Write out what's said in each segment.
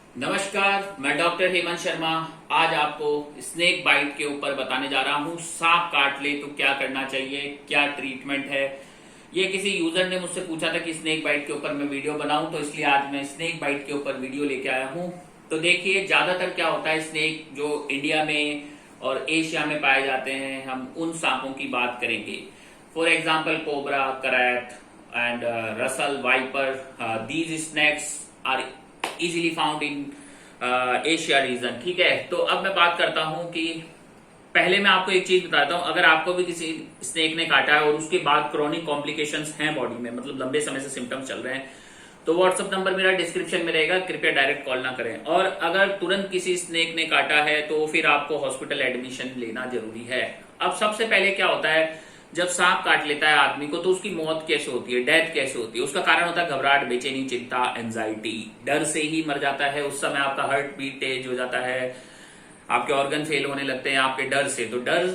नमस्कार, मैं डॉक्टर हेमंत शर्मा। आज आपको स्नेक बाइट के ऊपर बताने जा रहा हूँ। सांप काट ले तो क्या करना चाहिए, क्या ट्रीटमेंट है। ये किसी यूजर ने मुझसे पूछा था कि स्नेक बाइट के ऊपर मैं वीडियो बनाऊं, तो इसलिए आज मैं स्नेक बाइट के ऊपर वीडियो लेके आया हूँ। तो देखिए, ज्यादातर क्या होता है, स्नेक जो इंडिया में और एशिया में पाए जाते हैं, हम उन सांपों की बात करेंगे। For example cobra, krait and Russell viper. These snakes are easily found in Asia region. ठीक है, तो अब मैं बात करता हूं कि पहले मैं आपको एक चीज बताता हूं। अगर आपको भी किसी स्नेक ने काटा है और उसके बाद क्रॉनिक कॉम्प्लिकेशंस हैं बॉडी में, मतलब लंबे समय से सिम्टम्स चल रहे हैं, तो व्हाट्सएप नंबर मेरा डिस्क्रिप्शन में रहेगा, कृपया डायरेक्ट कॉल ना करें। और अगर तुरंत किसी स्नेक ने काटा है तो फिर आपको हॉस्पिटल एडमिशन लेना जरूरी है। अब सबसे पहले क्या होता है, जब सांप काट लेता है आदमी को तो उसकी मौत कैसे होती है, डेथ कैसे होती है। उसका कारण होता है घबराहट, बेचैनी, चिंता, एंजाइटी। डर से ही मर जाता है। उस समय आपका हार्ट बीट तेज हो जाता है, आपके ऑर्गन फेल होने लगते हैं आपके डर से। तो डर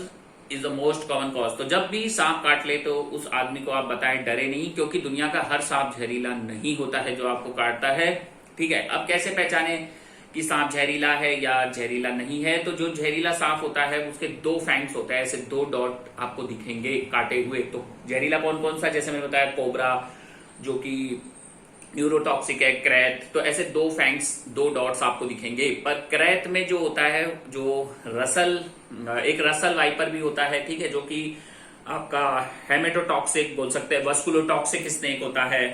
is the most common cause. तो जब भी सांप काट ले तो उस आदमी को आप बताएं डरे नहीं, क्योंकि दुनिया का हर सांप जहरीला नहीं होता है जो आपको काटता है। ठीक है, अब कैसे पहचाने कि सांप जहरीला है या जहरीला नहीं है। तो जो जहरीला सांप होता है उसके दो फैंग्स होते हैं, ऐसे दो डॉट आपको दिखेंगे काटे हुए। तो जहरीला कौन कौन सा, जैसे मैंने बताया कोबरा जो कि न्यूरोटॉक्सिक है, क्रैत, तो ऐसे दो फैंग्स, दो डॉट्स आपको दिखेंगे। पर क्रैत में जो होता है, जो रसल, एक रसल वाइपर भी होता है, ठीक है, जो कि आपका हेमेटोटॉक्सिक बोल सकते हैं, वस्कुलोटॉक्सिक स्नेक होता है।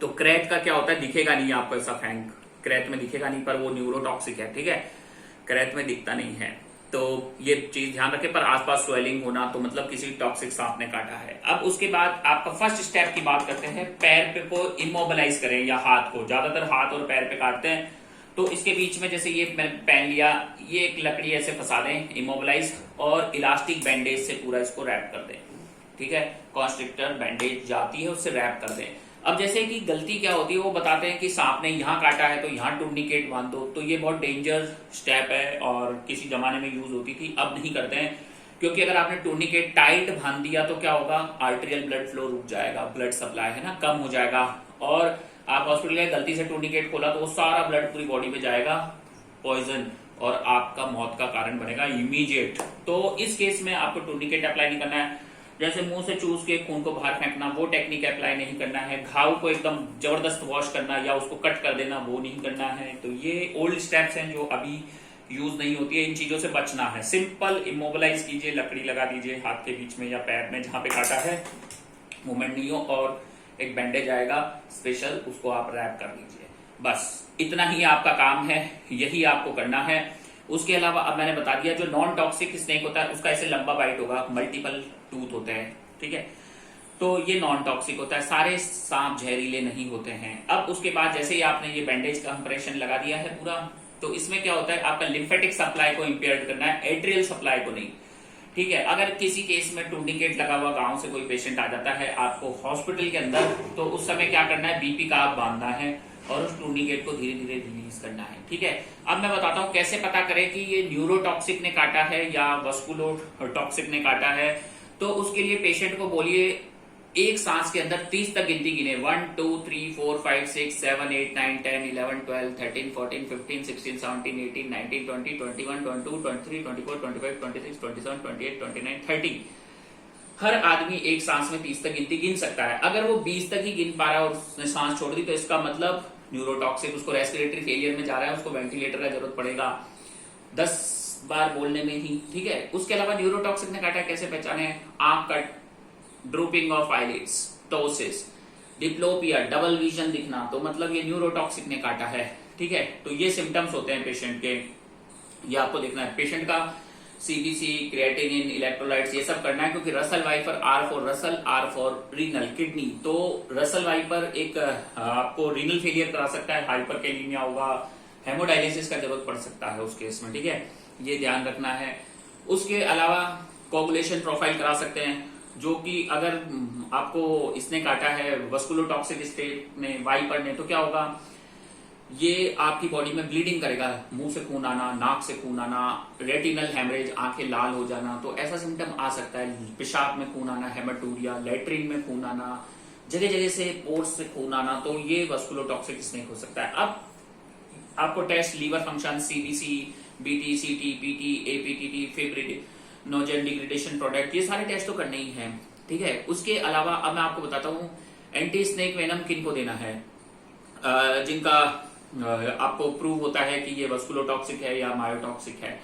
तो क्रैत का क्या होता है, दिखेगा नहीं आपको ऐसा फैंग, क्रैत में दिखेगा नहीं, पर वो न्यूरोटॉक्सिक है। ठीक है, क्रैत में दिखता नहीं है। तो ये चीज ध्यान रखें। पर आसपास स्वेलिंग होना तो मतलब किसी टॉक्सिक सांप ने काटा है। अब उसके बाद आपका फर्स्ट स्टेप की बात करते हैं। पैर पे को इमोबिलाइज करें या हाथ को, ज्यादातर हाथ और पैर पे काटते हैं। तो इसके बीच में जैसे ये मैंने पहन लिया, ये एक लकड़ी ऐसे फंसा दें इमोबिलाइज, और इलास्टिक बैंडेज से पूरा इसको रैप कर दें। ठीक है, कॉन्स्ट्रिक्टर बैंडेज जाती है उससे रैप कर दें। अब जैसे कि गलती क्या होती है, वो बताते हैं कि सांप ने यहाँ काटा है तो यहाँ टूर्निकेट बांध दो। तो ये बहुत डेंजर स्टेप है और किसी जमाने में यूज होती थी, अब नहीं करते हैं। क्योंकि अगर आपने टूर्निकेट टाइट बांध दिया तो क्या होगा, आर्टेरियल ब्लड फ्लो रुक जाएगा, ब्लड सप्लाई है ना कम हो जाएगा। और आप हॉस्पिटल गए, गलती से टूर्निकेट खोला तो वो सारा ब्लड पूरी बॉडी में जाएगा, पॉइजन, और आपका मौत का कारण बनेगा इमीडिएट। तो इस केस में आपको टूर्निकेट अप्लाई नहीं करना है। जैसे मुंह से चूस के खून को बाहर फेंकना, वो टेक्निक अप्लाई नहीं करना है। घाव को एकदम जबरदस्त वॉश करना या उसको कट कर देना, वो नहीं करना है। तो ये ओल्ड स्टेप्स हैं जो अभी यूज नहीं होती है। इन चीजों से बचना है। सिंपल इमोबिलाइज कीजिए, लकड़ी लगा दीजिए हाथ के बीच में या पैर में जहां पे काटा है, मूवमेंट नहीं हो, और एक बैंडेज आएगा स्पेशल, उसको आप रैप कर लीजिए। बस इतना ही आपका काम है, यही आपको करना है। उसके अलावा अब मैंने बता दिया, जो नॉन टॉक्सिक स्नेक होता है उसका ऐसे लंबा बाइट होगा, मल्टीपल टूथ होते हैं। ठीक है, तो ये नॉन टॉक्सिक होता है। सारे सांप जहरीले नहीं होते हैं। अब उसके बाद जैसे ही आपने ये बैंडेज का इंप्रेशन लगा दिया है पूरा, तो इसमें क्या होता है, आपका लिम्फेटिक सप्लाई को इम्पेयर करना है, एट्रियल सप्लाई को नहीं। ठीक है, अगर किसी केस में टूर्निकेट लगा हुआ गांव से कोई पेशेंट आ जाता है आपको हॉस्पिटल के अंदर, तो उस समय क्या करना है, बीपी का आप बांधना है और उस टूर्निकेट को धीरे धीरे रिलीज करना है। ठीक है, अब मैं बताता हूं कैसे पता करें कि ये न्यूरोटॉक्सिक ने काटा है या वस्कुलोटॉक्सिक ने काटा है। तो उसके लिए पेशेंट को बोलिए एक सांस के अंदर 30 तक गिनती गिने, 1 2 3 4 5 6 7 8 9 10 11 12 13 14 15 16 17 18 19 20 21 22 23 24 25 26 27 28 29 30। हर आदमी एक सांस में 30 तक गिनती गिन सकता है। अगर वो 20 तक ही गिन पा रहा है और उसने सांस छोड़ दी, तो इसका मतलब न्यूरोटॉक्सिक, उसको रेस्पिरेटरी फेलियर में जा रहा है, उसको वेंटिलेटर का जरूरत पड़ेगा 10 बार बोलने में ही। ठीक है, उसके अलावा न्यूरोटॉक्सिक ने काटा कैसे पहचाने, आंख का drooping of eyelids, ptosis, diplopia, double vision दिखना, तो मतलब ये न्यूरोटॉक्सिक ने काटा है। ठीक है, तो ये सिम्टम्स होते हैं पेशेंट के, ये आपको देखना है। पेशेंट का सीबीसी, क्रिएटिनिन, इलेक्ट्रोलाइट्स, ये सब करना है, क्योंकि Russell viper, R for Russell, R for renal, kidney. तो रसल वाइपर एक आपको रीनल फेलियर करा सकता है, हाइपरकैलेमिया होगा, हेमोडायलिसिस का जरूरत पड़ सकता है उस केस में। ठीक है, ये ध्यान रखना है। उसके अलावा कोगुलेशन प्रोफाइल करा सकते हैं, जो कि अगर आपको इसने काटा है वस्कुलोटॉक्सिक स्टेट में, वाइपर ने, तो क्या होगा, ये आपकी बॉडी में ब्लीडिंग करेगा, मुंह से खून आना, नाक से खून आना, रेटिनल हेमरेज, आंखें लाल हो जाना, तो ऐसा सिम्टम आ सकता है। पेशाब में खून आना, हेमाटूरिया, लेट्रिन में खून आना, जगह जगह से पोर्स से खून आना, तो ये वस्कुलोटॉक्सिक स्नेक हो सकता है। अब आपको test liver function, CBC, BT, CT, PT, APTT, fibrinogen degradation product, ये सारे टेस्ट तो करने ही हैं, ठीक है। उसके अलावा अब मैं आपको बताता हूँ एंटी स्नेक वेनम किन को देना है, जिनका आपको प्रूव होता है कि ये वस्कुलोटॉक्सिक है या मायोटॉक्सिक है,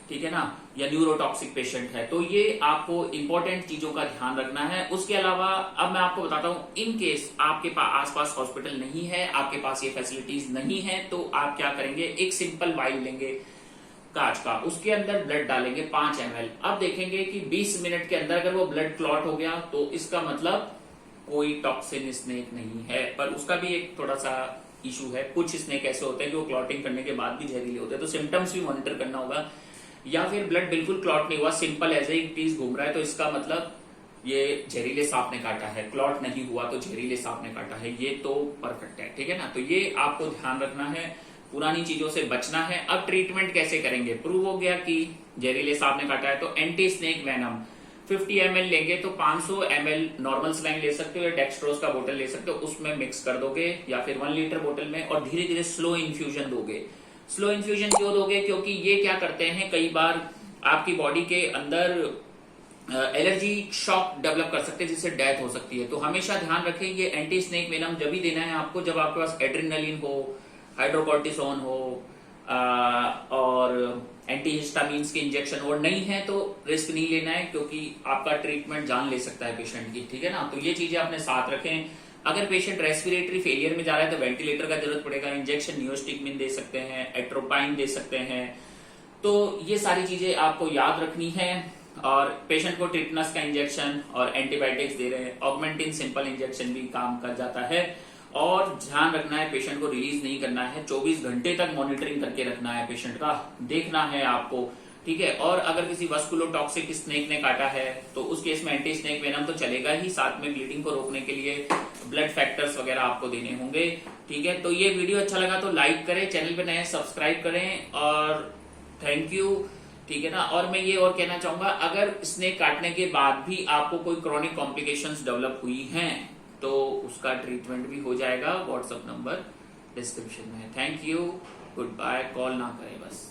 ठीक है ना, या न्यूरोटॉक्सिक पेशेंट है। तो ये आपको इंपॉर्टेंट चीजों का ध्यान रखना है। उसके अलावा अब मैं आपको बताता हूं, इन केस आपके पास आसपास हॉस्पिटल नहीं है, आपके पास ये फैसिलिटीज नहीं है, तो आप क्या करेंगे, एक सिंपल वाइल लेंगे कांच का, उसके अंदर ब्लड डालेंगे 5 ml। अब देखेंगे कि 20 मिनट के अंदर अगर वो ब्लड क्लॉट हो गया तो इसका मतलब कोई टॉक्सिन स्नेक नहीं है। पर उसका भी एक थोड़ा सा इशू है, कुछ स्नेक ऐसे होते हैं जो क्लॉटिंग करने के बाद भी जहरीले होते हैं, तो सिम्टम्स भी मॉनिटर करना होगा। या फिर ब्लड बिल्कुल क्लॉट नहीं हुआ, सिंपल एज इट इज घूम रहा है, तो इसका मतलब ये जहरीले सांप ने काटा है। क्लॉट नहीं हुआ तो जहरीले सांप ने काटा है, ये तो परफेक्ट है, ठीक है ना। तो ये आपको ध्यान रखना है, पुरानी चीजों से बचना है। अब ट्रीटमेंट कैसे करेंगे, प्रूव हो गया कि जहरीले सांप ने काटा है तो एंटी स्नेक वेनम 50 ml लेंगे तो 500 ml नॉर्मल सलाइन ले सकते हो या डेक्सट्रोज का बोतल ले सकते हो, उसमें मिक्स कर दोगे या फिर 1 लीटर बोतल में, और धीरे धीरे स्लो इन्फ्यूजन दोगे। स्लो इन्फ्यूजन क्यों दोगे, क्योंकि ये क्या करते हैं, कई बार आपकी बॉडी के अंदर एलर्जी शॉक डेवलप कर सकते हैं जिससे डेथ हो सकती है। तो हमेशा ध्यान रखें ये एंटी स्नेक वेनम जब भी देना है आपको जब आपके पास एड्रेनलिन हो, हाइड्रोकॉर्टिसोन हो और एंटीहिस्टामिन्स के इंजेक्शन और नहीं है तो रिस्क नहीं लेना है, क्योंकि आपका ट्रीटमेंट जान ले सकता है पेशेंट की, ठीक है ना। तो ये चीजें अपने साथ रखें। अगर पेशेंट रेस्पिरेटरी फेलियर में जा रहा है तो वेंटिलेटर का जरूरत पड़ेगा, इंजेक्शन नियोस्टिकमिन दे सकते हैं, एट्रोपाइन दे सकते हैं। तो ये सारी चीजें आपको याद रखनी है। और पेशेंट को टिटनस का इंजेक्शन और एंटीबायोटिक्स दे रहे हैं, ऑगमेंटिन सिंपल इंजेक्शन भी काम कर जाता है। और ध्यान रखना है पेशेंट को रिलीज नहीं करना है, 24 घंटे तक मॉनिटरिंग करके रखना है, पेशेंट का देखना है आपको, ठीक है। और अगर किसी वस्कुलोटॉक्सिक स्नेक ने काटा है तो उस केस में एंटी स्नेक वेनम तो चलेगा ही, साथ में ब्लीडिंग को रोकने के लिए ब्लड फैक्टर्स वगैरह आपको देने होंगे, ठीक है। तो ये वीडियो अच्छा लगा तो लाइक करें, चैनल पे नए सब्सक्राइब करें, और थैंक यू, ठीक है ना। और मैं ये और कहना चाहूंगा, अगर स्नेक काटने के बाद भी आपको कोई क्रॉनिक कॉम्प्लिकेशंस डेवलप हुई हैं तो उसका ट्रीटमेंट भी हो जाएगा। व्हाट्सएप नंबर डिस्क्रिप्शन में है। Thank you, good bye, call ना करें बस।